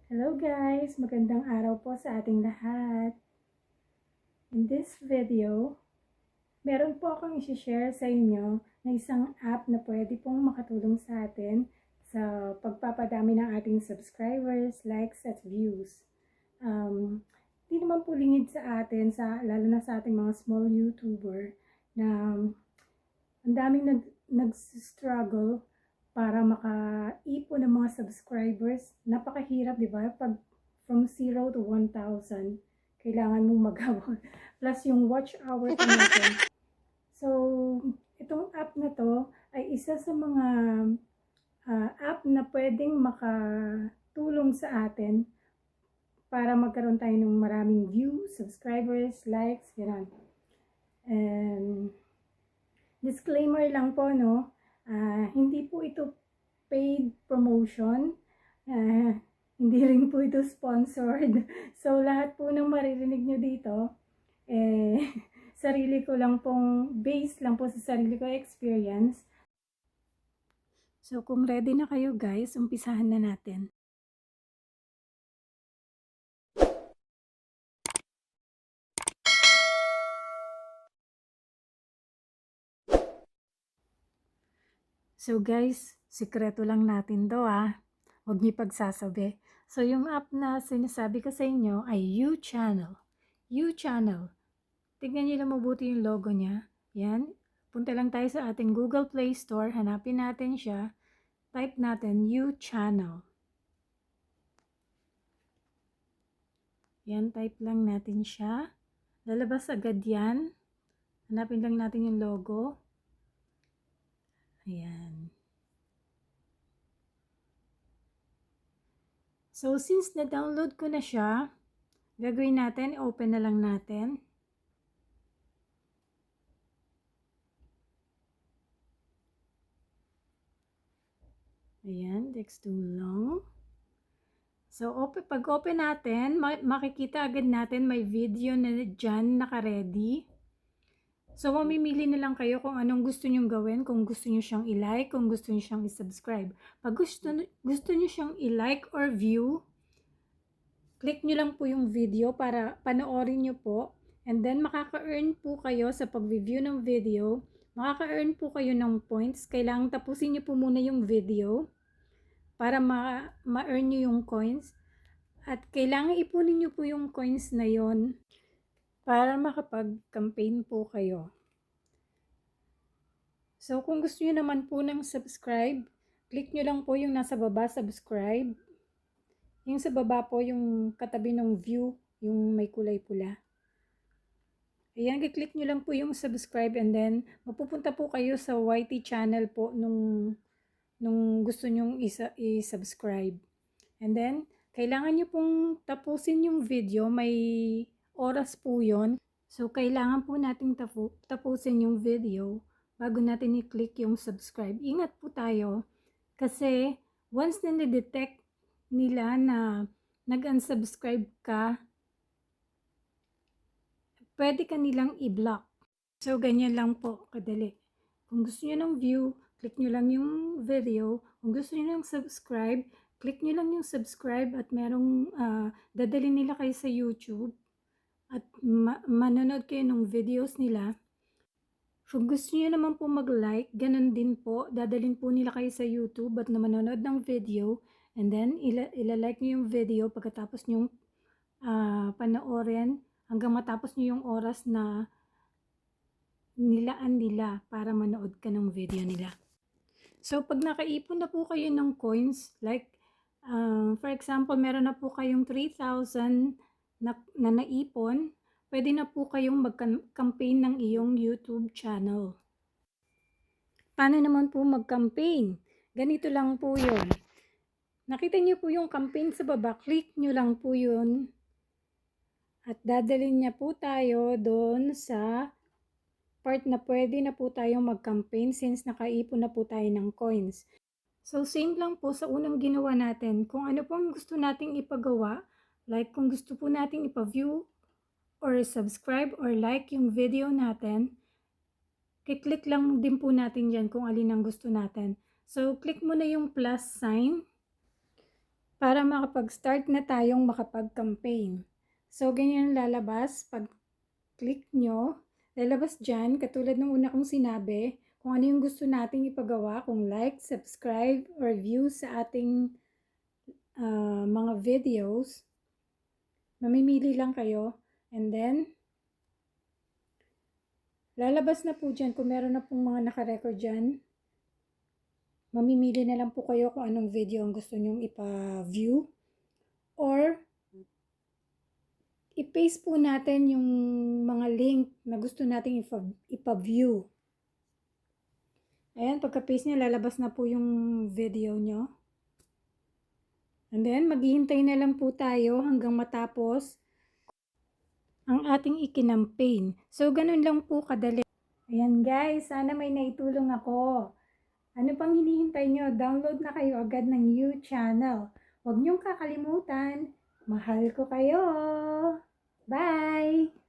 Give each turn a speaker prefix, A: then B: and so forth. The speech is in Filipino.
A: Hello guys! Magandang araw po sa ating lahat. In this video, meron po akong i-share sa inyo na isang app na pwede pong makatulong sa atin sa pagpapadami ng ating subscribers, likes, at views. Di naman po lingid sa atin, lalo na sa ating mga small YouTuber, na ang daming nag-struggle para makaipon ng mga subscribers. Napakahirap, di ba? Pag from 0 to 1,000, kailangan mong mag-abot. Plus yung watch hour pa natin. So, itong app na to ay isa sa mga app na pwedeng makatulong sa atin para magkaroon tayo ng maraming views, subscribers, likes, gano'n. And disclaimer lang po, no? Hindi po ito paid promotion. Hindi rin po ito sponsored. So, lahat po ng maririnig nyo dito, sarili ko lang pong, based lang po sa sarili ko experience. So, kung ready na kayo guys, umpisahan na natin. So guys, sikreto lang natin to Huwag niyo pagsasabi. So yung app na sinasabi ko sa inyo ay UChannel. UChannel. Tignan niyo lang mabuti yung logo niya. Yan. Punta lang tayo sa ating Google Play Store. Hanapin natin siya. Type natin UChannel. Yan, type lang natin siya. Lalabas agad yan. Hanapin lang natin yung logo. Ayan. So, since na-download ko na siya, gagawin natin, open na lang natin. Ayan, takes too long. So, pag open natin, makikita agad natin may video na dyan naka-ready. So, mamimili na lang kayo kung anong gusto nyong gawin, kung gusto nyo siyang i-like, kung gusto nyo siyang i-subscribe. Pag gusto nyo siyang i-like or view, click nyo lang po yung video para panoorin nyo po. And then, makaka-earn po kayo sa pag-review ng video. Makaka-earn po kayo ng points. Kailangan tapusin nyo po muna yung video para ma-earn nyo yung coins. At kailangan ipunin nyo po yung coins na yon para makapag-campaign po kayo. So, kung gusto nyo naman po ng subscribe, click nyo lang po yung nasa baba, subscribe. Yung sa baba po, yung katabi ng view, yung may kulay pula. Ayan, click nyo lang po yung subscribe and then mapupunta po kayo sa YT channel po nung gusto nyong i-subscribe. And then, kailangan nyo pong tapusin yung video, may oras po yon. So, kailangan po nating tapusin yung video bago natin i-click yung subscribe. Ingat po tayo kasi once na na-detect nila na nag-unsubscribe ka, pwede ka nilang i-block. So, ganyan lang po kadali. Kung gusto nyo ng view, click nyo lang yung video. Kung gusto nyo ng subscribe, click nyo lang yung subscribe at merong dadali nila kayo sa YouTube at manonood kayo ng videos nila. Kung gusto nyo naman po mag-like, ganun din po, dadalhin po nila kayo sa YouTube at manonood ng video and then ilalike nyo yung video pagkatapos nyo panoorin hanggang matapos nyo yung oras na nilaan nila para manood ka ng video nila. So, pag nakaipon na po kayo ng coins, like, for example, meron na po kayong 3,000 na naipon, pwede na po kayong mag-campaign ng iyong YouTube channel. Paano naman po mag-campaign? Ganito lang po yun. Nakita niyo po yung campaign sa baba, click nyo lang po yun. At dadalhin niya po tayo doon sa part na pwede na po tayong mag-campaign since nakaipon na po tayo ng coins. So, same lang po sa unang ginawa natin. Kung ano pong gusto nating ipagawa, like kung gusto po nating ipa-view or subscribe or like yung video natin, click lang din po natin dyan kung alin ang gusto natin. So, click mo na yung plus sign. para makapag-start na tayong makapag-campaign. So, ganyan lalabas. Pag click nyo, lalabas dyan, katulad ng una kong sinabi, kung ano yung gusto nating ipagawa, kung like, subscribe, or view sa ating mga videos. Mamimili lang kayo. And then, lalabas na po dyan kung meron na pong mga nakarecord dyan. Mamimili na lang po kayo kung anong video ang gusto nyong ipa-view. Or, i-paste po natin yung mga link na gusto nating ipa-view. Ayan, pagka-paste niya, lalabas na po yung video nyo. And then, maghihintay na lang po tayo hanggang matapos ang ating ikinampaign. So, ganun lang po kadali. Ayan guys, sana may naitulong ako. Ano pang hinihintay nyo? Download na kayo agad ng UChannel. Huwag nyong kakalimutan. Mahal ko kayo. Bye!